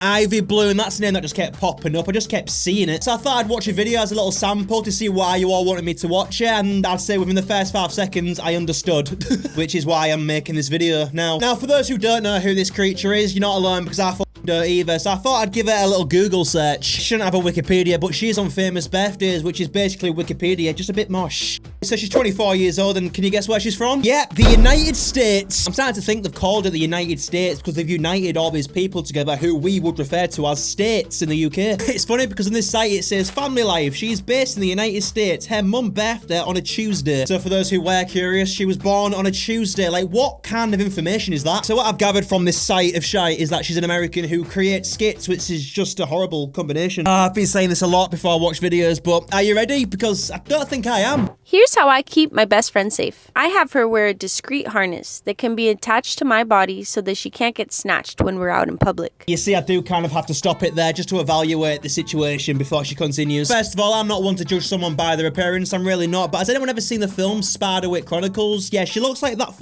Ivy Bloom, that's the name that just kept popping up. I just kept seeing it. So I thought I'd watch a video as a little sample to see why you all wanted me to watch it. And I'd say within the first 5 seconds, I understood, which is why I'm making this video now. Now, for those who don't know who this creature is, you're not alone because I don't either. So I thought I'd give it a little Google search. She shouldn't have a Wikipedia, but she's on Famous Birthdays, which is basically Wikipedia, just a bit more So she's 24 years old, and can you guess where she's from? Yep, the United States. I'm starting to think they've called it the United States because they've united all these people together who we would refer to as states in the UK. It's funny because on this site it says family life. She's based in the United States. Her mum birthday on a Tuesday. So for those who were curious, she was born on a Tuesday. Like, what kind of information is that? So what I've gathered from this site of shite is that she's an American who creates skits, which is just a horrible combination. I've been saying this a lot before I watch videos, but are you ready? Because I don't think I am. Here's how I keep my best friend safe. I have her wear a discreet harness that can be attached to my body so that she can't get snatched when we're out in public. You see, I do kind of have to stop it there just to evaluate the situation before she continues. First of all, I'm not one to judge someone by their appearance. I'm really not. But has anyone ever seen the film Spiderwick Chronicles? Yeah, she looks like that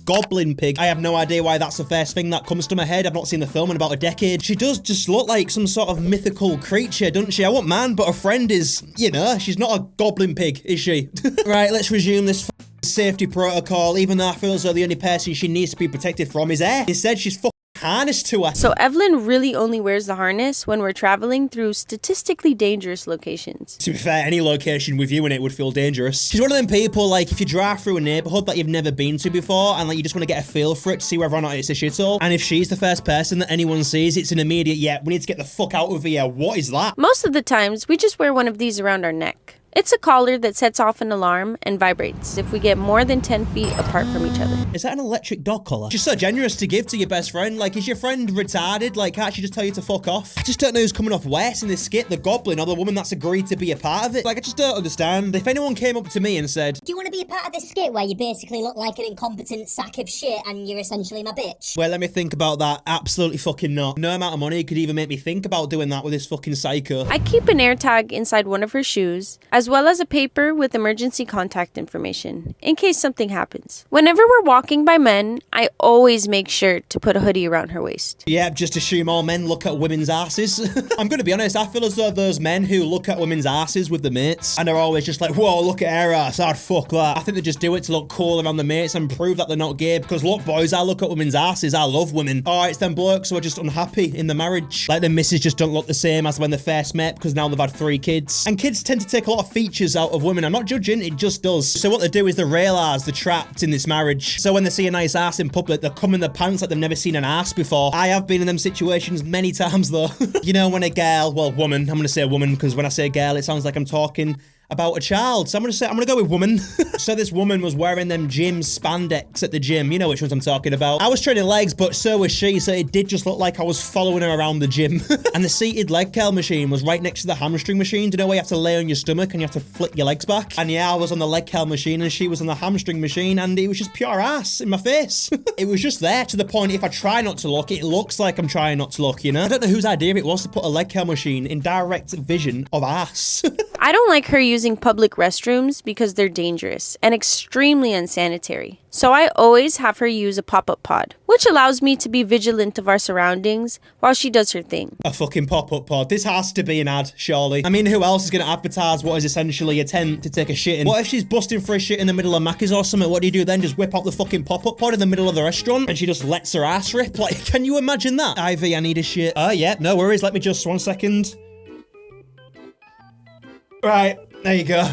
goblin pig. I have no idea why that's the first thing that comes to my head. I've not seen the film in about a decade. She does just look like some sort of mythical creature, doesn't she? I won't mind, but her friend is, you know, she's not a goblin pig, is she? Right, let's resume this safety protocol, even though I feel as though the only person she needs to be protected from is her. Instead, she's harness to her. So Evelyn really only wears the harness when we're traveling through statistically dangerous locations. To be fair, any location with you in it would feel dangerous. She's one of them people, like, if you drive through a neighborhood that you've never been to before and like you just want to get a feel for it to see whether or not it's a shithole, and if she's the first person that anyone sees, it's an immediate, yeah, we need to get the fuck out of here. What is that? Most of the times, we just wear one of these around our neck. It's a collar that sets off an alarm and vibrates if we get more than 10 feet apart from each other. Is that an electric dog collar? She's so generous to give to your best friend. Like, is your friend retarded? Like, can't she just tell you to fuck off? I just don't know who's coming off worse in this skit, the goblin or the woman that's agreed to be a part of it. Like, I just don't understand. If anyone came up to me and said, do you want to be a part of this skit where you basically look like an incompetent sack of shit and you're essentially my bitch? Well, let me think about that. Absolutely fucking not. No amount of money could even make me think about doing that with this fucking psycho. I keep an AirTag inside one of her shoes, as well as a paper with emergency contact information, in case something happens. Whenever we're walking by men, I always make sure to put a hoodie around her waist. Yeah, just assume all men look at women's asses. I'm gonna be honest, I feel as though those men who look at women's asses with the mates, and are always just like, whoa, look at her ass, I'd fuck that. I think they just do it to look cool around the mates and prove that they're not gay, because look, boys, I look at women's asses, I love women. Oh, it's them blokes who are just unhappy in the marriage. Like, the misses just don't look the same as when they first met, because now they've had 3 kids. And kids tend to take a lot of features out of women. I'm not judging, it just does. So what they do is they realise they're trapped in this marriage. So when they see a nice ass in public, they come in their pants like they've never seen an ass before. I have been in them situations many times though. You know, when a girl, well, woman, I'm gonna say woman, because when I say girl, it sounds like I'm talking about a child. So I'm gonna go with woman. So this woman was wearing them gym spandex at the gym. You know which ones I'm talking about. I was training legs, but so was she. So it did just look like I was following her around the gym. And the seated leg curl machine was right next to the hamstring machine. Do you know where you have to lay on your stomach and you have to flick your legs back? And yeah, I was on the leg curl machine and she was on the hamstring machine, and it was just pure ass in my face. It was just there to the point, if I try not to look, it looks like I'm trying not to look, you know? I don't know whose idea it was to put a leg curl machine in direct vision of ass. I don't like her using public restrooms because they're dangerous and extremely unsanitary. So I always have her use a pop-up pod, which allows me to be vigilant of our surroundings while she does her thing. A fucking pop-up pod. This has to be an ad, surely. I mean, who else is going to advertise what is essentially a tent to take a shit in? What if she's busting for a shit in the middle of Macca's or something? What do you do then? Just whip out the fucking pop-up pod in the middle of the restaurant and she just lets her ass rip? Like, can you imagine that? Ivy, I need a shit. Oh, yeah, no worries. Let me just 1 second. Right, there you go.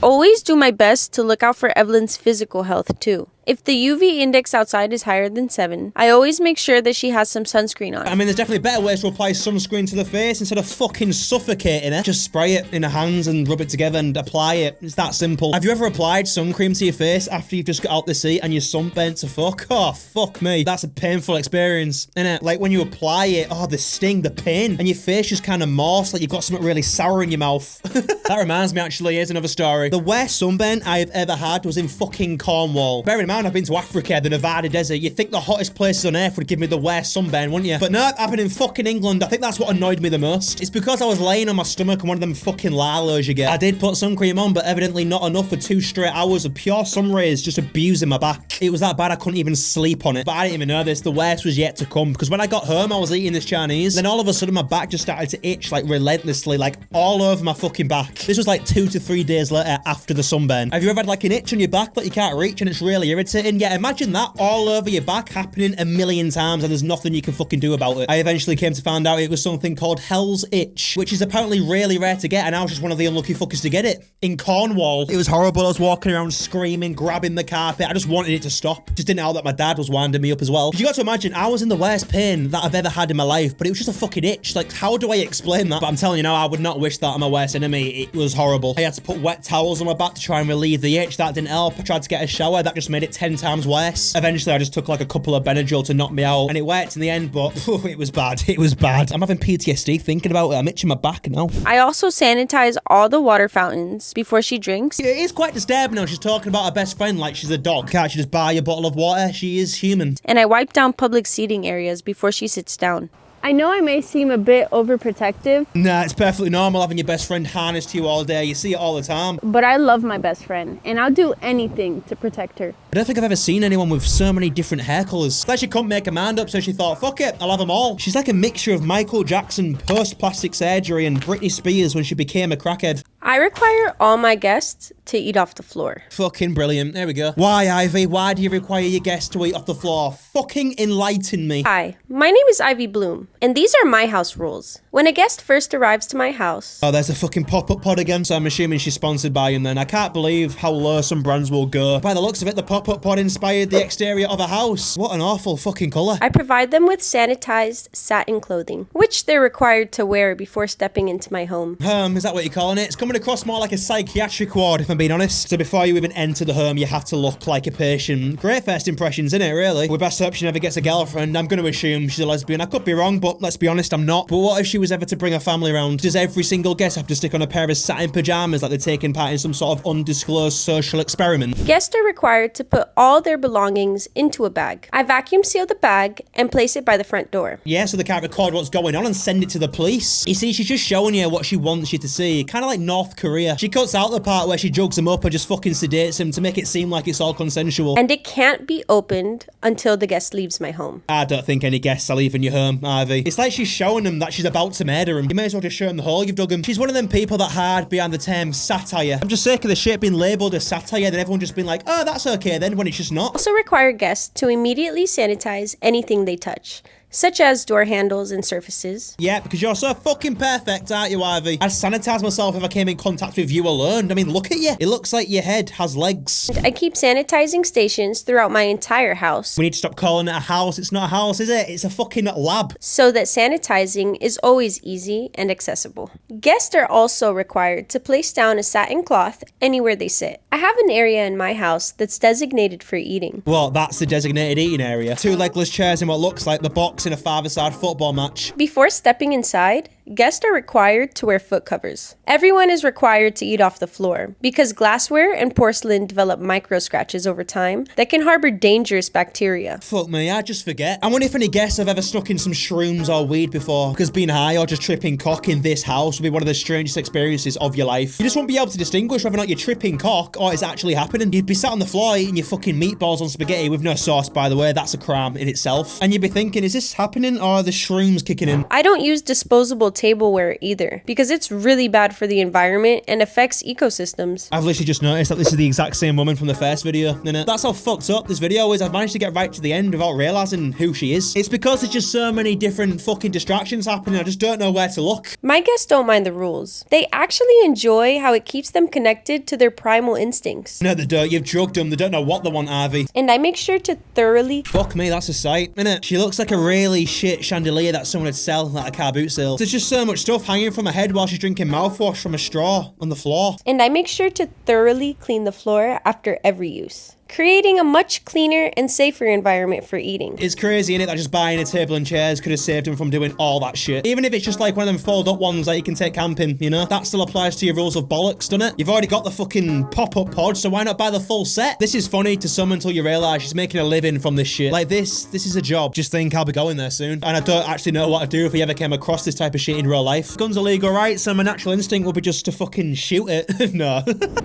Always do my best to look out for Evelyn's physical health too. If the UV index outside is higher than 7, I always make sure that she has some sunscreen on. I mean, there's definitely better ways to apply sunscreen to the face instead of fucking suffocating it. Just spray it in her hands and rub it together and apply it. It's that simple. Have you ever applied sun cream to your face after you've just got out the seat and you're sunburnt to fuck? Oh, fuck me. That's a painful experience, innit? Like when you apply it, oh, the sting, the pain, and your face just kind of morphs like you've got something really sour in your mouth. That reminds me, actually, here's another story. The worst sunburn I've ever had was in fucking Cornwall. Bear in mind, time I've been to Africa, the Nevada desert, you'd think the hottest places on earth would give me the worst sunburn, wouldn't you? But no, I've been in fucking England. I think that's what annoyed me the most. It's because I was laying on my stomach on one of them fucking lalos you get. I did put sun cream on, but evidently not enough for 2 straight hours of pure sun rays just abusing my back. It was that bad I couldn't even sleep on it. But I didn't even know this. The worst was yet to come, because when I got home, I was eating this Chinese. Then all of a sudden, my back just started to itch like relentlessly, like all over my fucking back. This was like 2 to 3 days later after the sunburn. Have you ever had like an itch on your back that you can't reach and it's really irritating? Yeah, imagine that all over your back happening a million times and there's nothing you can fucking do about it. I eventually came to find out it was something called Hell's Itch, which is apparently really rare to get, and I was just one of the unlucky fuckers to get it. In Cornwall, it was horrible. I was walking around screaming, grabbing the carpet. I just wanted it to stop. Just didn't know that my dad was winding me up as well. You got to imagine, I was in the worst pain that I've ever had in my life, but it was just a fucking itch. Like, how do I explain that? But I'm telling you now, I would not wish that on my worst enemy. It was horrible. I had to put wet towels on my back to try and relieve the itch. That didn't help. I tried to get a shower. That just made it 10 times worse. Eventually, I just took like a couple of Benadryl to knock me out, and it worked in the end, but it was bad. It was bad. I'm having PTSD thinking about it. I'm itching my back now. I also sanitize all the water fountains before she drinks. It is quite disturbing now. She's talking about her best friend like she's a dog. Can't she just buy a bottle of water? She is human. And I wipe down public seating areas before she sits down. I know I may seem a bit overprotective, Nah, it's perfectly normal having your best friend harnessed to you all day. You see it all the time. but I love my best friend, and I'll do anything to protect her. I don't think I've ever seen anyone with so many different hair colours. It's like she couldn't make her mind up, so she thought, fuck it, I'll have them all. She's like a mixture of Michael Jackson post-plastic surgery and Britney Spears when she became a crackhead. I require all my guests to eat off the floor. Fucking brilliant. There we go. Why, Ivy? Why do you require your guests to eat off the floor? Fucking enlighten me. Hi, my name is Ivy Bloom, and these are my house rules. When a guest first arrives to my house... Oh, there's a fucking pop-up pod again, so I'm assuming she's sponsored by him then. I can't believe how low some brands will go. By the looks of it, the pop-up pod inspired the exterior of a house. What an awful fucking colour. I provide them with sanitized satin clothing, which they're required to wear before stepping into my home. Is that what you're calling it? It's coming across more like a psychiatric ward, if I'm being honest. So before you even enter the home, you have to look like a patient. Great first impressions, innit, really? We best hope she never gets a girlfriend. I'm going to assume she's a lesbian. I could be wrong, but let's be honest, I'm not. But what if she was ever to bring a family around? Does every single guest have to stick on a pair of satin pajamas like they're taking part in some sort of undisclosed social experiment? Guests are required to put all their belongings into a bag. I vacuum seal the bag and place it by the front door. Yeah, so they can't record what's going on and send it to the police. You see, she's just showing you what she wants you to see. Kind of like North Korea. She cuts out the part where she jugs him up or just fucking sedates him to make it seem like it's all consensual. And it can't be opened until the guest leaves my home. I don't think any guests are leaving your home, Ivy. It's like she's showing them that she's about to murder him. You may as well just show him the hole you've dug him. She's one of them people that hide behind the term satire. I'm just sick of the shit being labelled as satire, then everyone just being like, oh, that's okay then, when it's just not. Also require guests to immediately sanitize anything they touch, such as door handles and surfaces. Yeah, because you're so fucking perfect, aren't you, Ivy? I'd sanitize myself if I came in contact with you alone. I mean, look at you. It looks like your head has legs. I keep sanitizing stations throughout my entire house We need to stop calling it a house. It's not a house, is it? It's a fucking lab. so that sanitizing is always easy and accessible. Guests are also required to place down a satin cloth anywhere they sit. I have an area in my house that's designated for eating. Well, that's the designated eating area. 2 legless chairs in what looks like the box in a five-a-side football match. Before stepping inside, guests are required to wear foot covers. Everyone is required to eat off the floor because glassware and porcelain develop micro scratches over time that can harbor dangerous bacteria. Fuck me, I just forget. I wonder if any guests have ever stuck in some shrooms or weed before, because being high or just tripping cock in this house would be one of the strangest experiences of your life. You just won't be able to distinguish whether or not you're tripping cock or it's actually happening. You'd be sat on the floor eating your fucking meatballs on spaghetti with no sauce, by the way. That's a crime in itself. And you'd be thinking, is this happening or are the shrooms kicking in? I don't use disposable tableware either because it's really bad for the environment and affects ecosystems. I've literally just noticed that this is the exact same woman from the first video, innit? That's how fucked up this video is. I've managed to get right to the end without realising who she is. It's because there's just so many different fucking distractions happening. I just don't know where to look. My guests don't mind the rules. They actually enjoy how it keeps them connected to their primal instincts. No, they don't. You've drugged them. They don't know what they want, Ivy. And I make sure to thoroughly... Fuck me, that's a sight, innit? She looks like a really shit chandelier that someone would sell at a car boot sale. There's just so much stuff hanging from her head while she's drinking mouthwash from a straw on the floor. And I make sure to thoroughly clean the floor after every use. creating a much cleaner and safer environment for eating. It's crazy, innit, that just buying a table and chairs could have saved him from doing all that shit. Even if it's just like one of them fold-up ones that you can take camping, you know? That still applies to your rules of bollocks, doesn't it? You've already got the fucking pop-up pod, so why not buy the full set? This is funny to some until you realise she's making a living from this shit. Like this is a job. Just think I'll be going there soon. And I don't actually know what to do if we ever came across this type of shit in real life. Guns are legal, right? So my natural instinct would be just to fucking shoot it. No.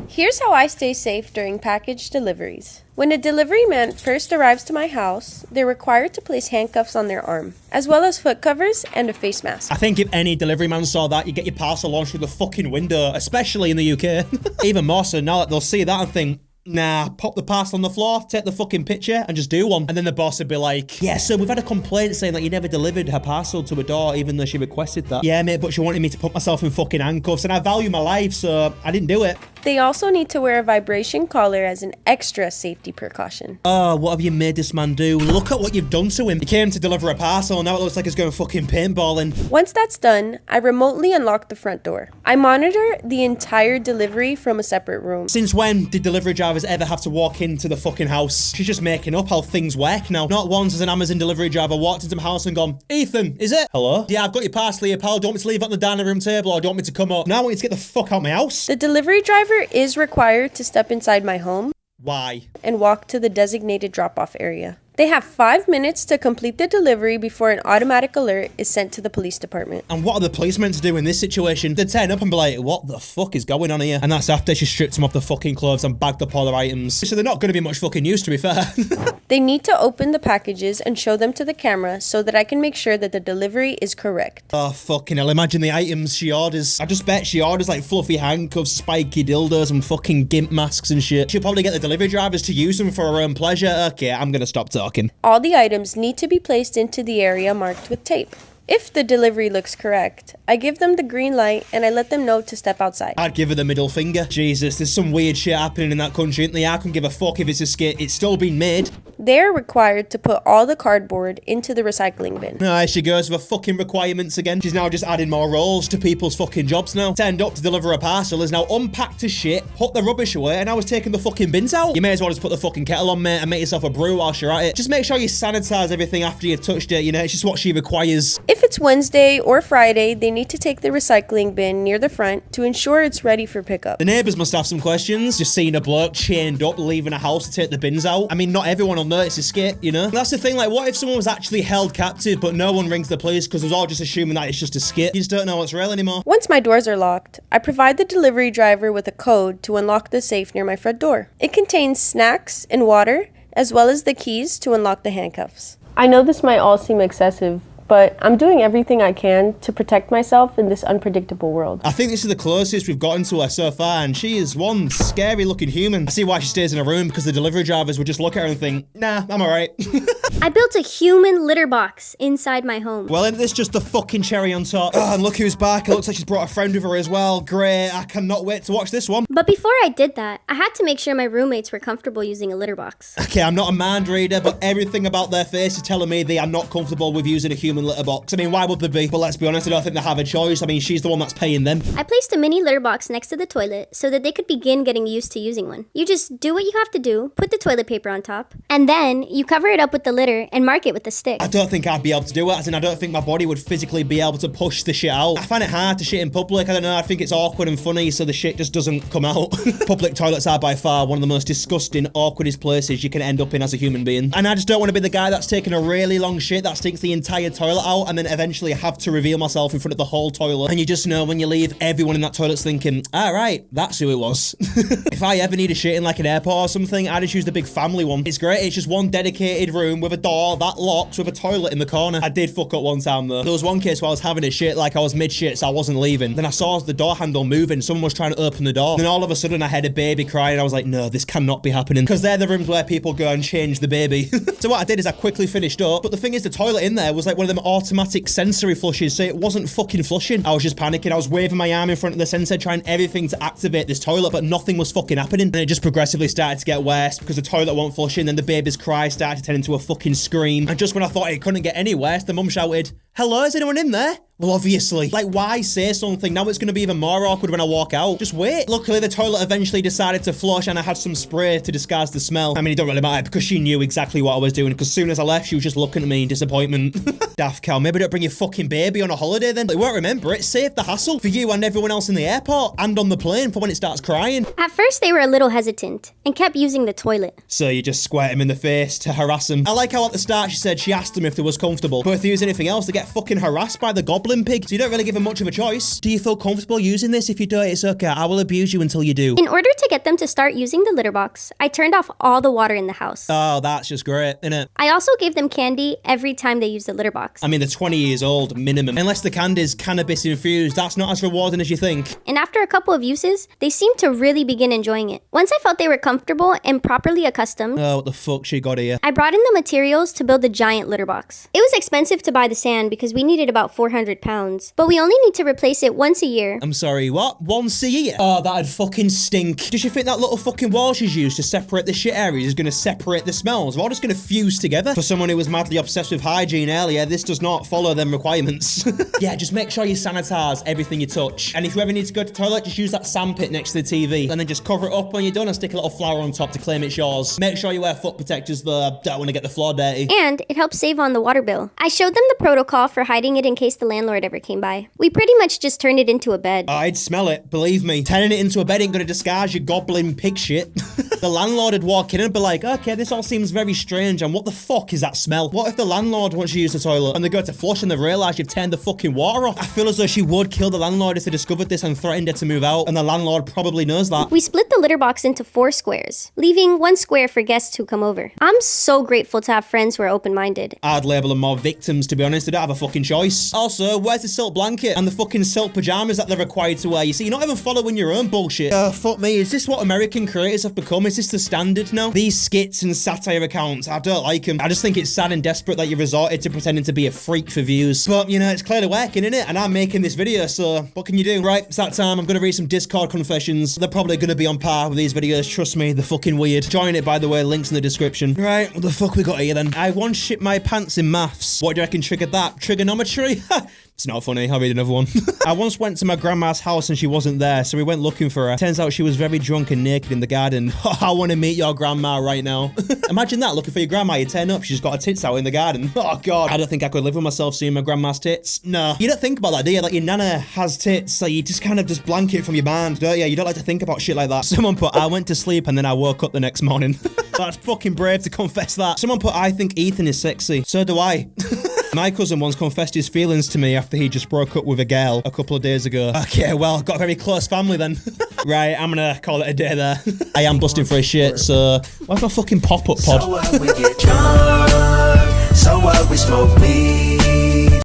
Here's how I stay safe during package deliveries. When a delivery man first arrives to my house, they're required to place handcuffs on their arm, as well as foot covers and a face mask. I think if any delivery man saw that, you'd get your parcel launched through the fucking window, especially in the UK. Even more so now that they'll see that and think, nah, pop the parcel on the floor, take the fucking picture, and just do one. And then the boss would be like, yeah, so we've had a complaint saying that you never delivered her parcel to a door, even though she requested that. Yeah, mate, but she wanted me to put myself in fucking handcuffs, and I value my life, so I didn't do it. They also need to wear a vibration collar as an extra safety precaution. Oh, what have you made this man do? Look at what you've done to him. He came to deliver a parcel, and now it looks like he's going fucking paintballing. Once that's done, I remotely unlock the front door. I monitor the entire delivery from a separate room. Since when did delivery drivers ever have to walk into the fucking house? She's just making up how things work now. Not once has an Amazon delivery driver walked into my house and gone, Ethan, is it? Hello? Yeah, I've got your parcel here, pal. Do you want me to leave it on the dining room table, or do you want me to come up? Now I want you to get the fuck out of my house. The delivery driver is required to step inside my home. Why? And walk to the designated drop-off area. They have 5 minutes to complete the delivery before an automatic alert is sent to the police department. And what are the police meant to do in this situation? They'd turn up and be like, what the fuck is going on here? And that's after she stripped him off the fucking clothes and bagged up all their items. So they're not going to be much fucking use, to be fair. They need to open the packages and show them to the camera so that I can make sure that the delivery is correct. Oh, fucking hell. Imagine the items she orders. I just bet she orders like fluffy handcuffs, spiky dildos, and fucking gimp masks and shit. She'll probably get the delivery drivers to use them for her own pleasure. Okay, I'm going to stop talking. All the items need to be placed into the area marked with tape. If the delivery looks correct, I give them the green light and I let them know to step outside. I'd give her the middle finger. Jesus, there's some weird shit happening in that country, isn't there? I couldn't give a fuck if it's a skit. It's still been made. They're required to put all the cardboard into the recycling bin. There she goes with her fucking requirements again. She's now just adding more roles to people's fucking jobs now. Turned up to deliver a parcel, is now unpacked her shit, put the rubbish away, and I was taking the fucking bins out. You may as well just put the fucking kettle on, mate, and make yourself a brew whilst you're at it. Just make sure you sanitize everything after you've touched it, you know? It's just what she requires. If it's Wednesday or Friday, they need to take the recycling bin near the front to ensure it's ready for pickup. The neighbours must have some questions. Just seeing a bloke chained up, leaving a house to take the bins out. I mean, not everyone will know it's a skit, you know? And that's the thing, like, what if someone was actually held captive, but no one rings the police because they're all just assuming that it's just a skit? You just don't know what's real anymore. Once my doors are locked, I provide the delivery driver with a code to unlock the safe near my front door. It contains snacks and water, as well as the keys to unlock the handcuffs. I know this might all seem excessive, but I'm doing everything I can to protect myself in this unpredictable world. I think this is the closest we've gotten to her so far, and she is one scary looking human. I see why she stays in a room, because the delivery drivers would just look at her and think, nah, I'm alright. I built a human litter box inside my home. Well, isn't this just the fucking cherry on top? Oh, and look who's back. It looks like she's brought a friend with her as well. Great. I cannot wait to watch this one. But before I did that, I had to make sure my roommates were comfortable using a litter box. Okay, I'm not a mind reader, but everything about their face is telling me they are not comfortable with using a human litter box. I mean, why would they be? But let's be honest, I don't think they have a choice. I mean, she's the one that's paying them. I placed a mini litter box next to the toilet so that they could begin getting used to using one. You just do what you have to do, put the toilet paper on top, and then you cover it up with the litter and mark it with a stick. I don't think I'd be able to do it, as in I don't think my body would physically be able to push the shit out. I find it hard to shit in public. I don't know, I think it's awkward and funny, so the shit just doesn't come out. Public toilets are by far one of the most disgusting, awkwardest places you can end up in as a human being. And I just don't want to be the guy that's taking a really long shit that stinks the entire toilet out and then eventually have to reveal myself in front of the whole toilet. And you just know when you leave, everyone in that toilet's thinking, alright, that's who it was. If I ever need a shit in like an airport or something, I just use the big family one. It's great, it's just one dedicated room with a door that locks with a toilet in the corner. I did fuck up one time though. There was one case where I was having a shit, like I was mid-shit, so I wasn't leaving. Then I saw the door handle moving, someone was trying to open the door. Then all of a sudden I heard a baby crying. I was like, no, this cannot be happening. Because they're the rooms where people go and change the baby. So what I did is I quickly finished up, but the thing is the toilet in there was like one of them automatic sensory flushes, so it wasn't fucking flushing. I was just panicking. I was waving my arm in front of the sensor, trying everything to activate this toilet, but nothing was fucking happening. And it just progressively started to get worse because the toilet won't flush in. Then the baby's cry started to turn into a fucking scream. And just when I thought it couldn't get any worse, the mum shouted, Hello, is anyone in there? Well, obviously. Like, why say something? Now it's going to be even more awkward when I walk out. Just wait. Luckily, the toilet eventually decided to flush and I had some spray to disguise the smell. I mean, it don't really matter because she knew exactly what I was doing, because as soon as I left, she was just looking at me in disappointment. Daft cow, maybe don't bring your fucking baby on a holiday then. They won't remember it. Save the hassle for you and everyone else in the airport and on the plane for when it starts crying. At first, they were a little hesitant and kept using the toilet. So you just squirt him in the face to harass him. I like how at the start she said she asked him if there was comfortable, but if they use anything else, they get fucking harassed by the goblin pig, so you don't really give him much of a choice. Do you feel comfortable using this? If you don't, it's okay. I will abuse you until you do. In order to get them to start using the litter box, I turned off all the water in the house. Oh, that's just great, innit? I also gave them candy every time they used the litter box. I mean, they're 20 years old, minimum. Unless the candy's cannabis infused, that's not as rewarding as you think. And after a couple of uses, they seemed to really begin enjoying it. Once I felt they were comfortable and properly accustomed, Oh, what the fuck she got here? I brought in the materials to build the giant litter box. It was expensive to buy the sand because we needed about 400 pounds, but we only need to replace it once a year. I'm sorry, what? Once a year? Oh, that'd fucking stink. Does she think that little fucking wall she's used to separate the shit areas is going to separate the smells? We're all just going to fuse together? For someone who was madly obsessed with hygiene earlier, this does not follow them requirements. Yeah, just make sure you sanitize everything you touch. And if you ever need to go to the toilet, just use that sandpit next to the TV. And then just cover it up when you're done and stick a little flower on top to claim it's yours. Make sure you wear foot protectors though. Don't want to get the floor dirty. And it helps save on the water bill. I showed them the protocol for hiding it in case the landlord ever came by. We pretty much just turned it into a bed. I'd smell it, believe me. Turning it into a bed ain't gonna disguise your goblin pig shit. The landlord would walk in and be like, okay, this all seems very strange, and what the fuck is that smell? What if the landlord wants you to use the toilet and they go to flush and they realise you've turned the fucking water off? I feel as though she would kill the landlord if they discovered this and threatened her to move out, and the landlord probably knows that. We split the litter box into 4 squares, leaving 1 square for guests who come over. I'm so grateful to have friends who are open-minded. I'd label them more victims, to be honest. They don't have a fucking choice. Also, where's the silk blanket and the fucking silk pajamas that they're required to wear? You see, you're not even following your own bullshit. Fuck me. Is this what American creators have become? Is this the standard now? These skits and satire accounts, I don't like them. I just think it's sad and desperate that you resorted to pretending to be a freak for views. But, you know, it's clearly working, innit? And I'm making this video, so what can you do? Right, it's that time. I'm gonna read some Discord confessions. They're probably gonna be on par with these videos. Trust me, they're fucking weird. Join it, by the way. Links in the description. Right, what the fuck we got here then? I once shit my pants in maths. What do you reckon triggered that? Trigonometry? It's not funny. I'll read another one. I once went to my grandma's house and she wasn't there, so we went looking for her. Turns out she was very drunk and naked in the garden. I want to meet your grandma right now. Imagine that, looking for your grandma. You turn up, she's got her tits out in the garden. Oh, God. I don't think I could live with myself seeing my grandma's tits. No. You don't think about that, do you? Like, your nana has tits, so you just kind of just blank it from your mind, don't you? You don't like to think about shit like that. Someone put, I went to sleep and then I woke up the next morning. That's fucking brave to confess that. Someone put, I think Ethannn is sexy. So do I. My cousin once confessed his feelings to me after he just broke up with a girl a couple of days ago. Okay, well, got a very close family then. Right, I'm gonna call it a day there. I am busting for a shit, so where's my fucking pop-up pod? So what, we get drunk, so what, we smoke weed.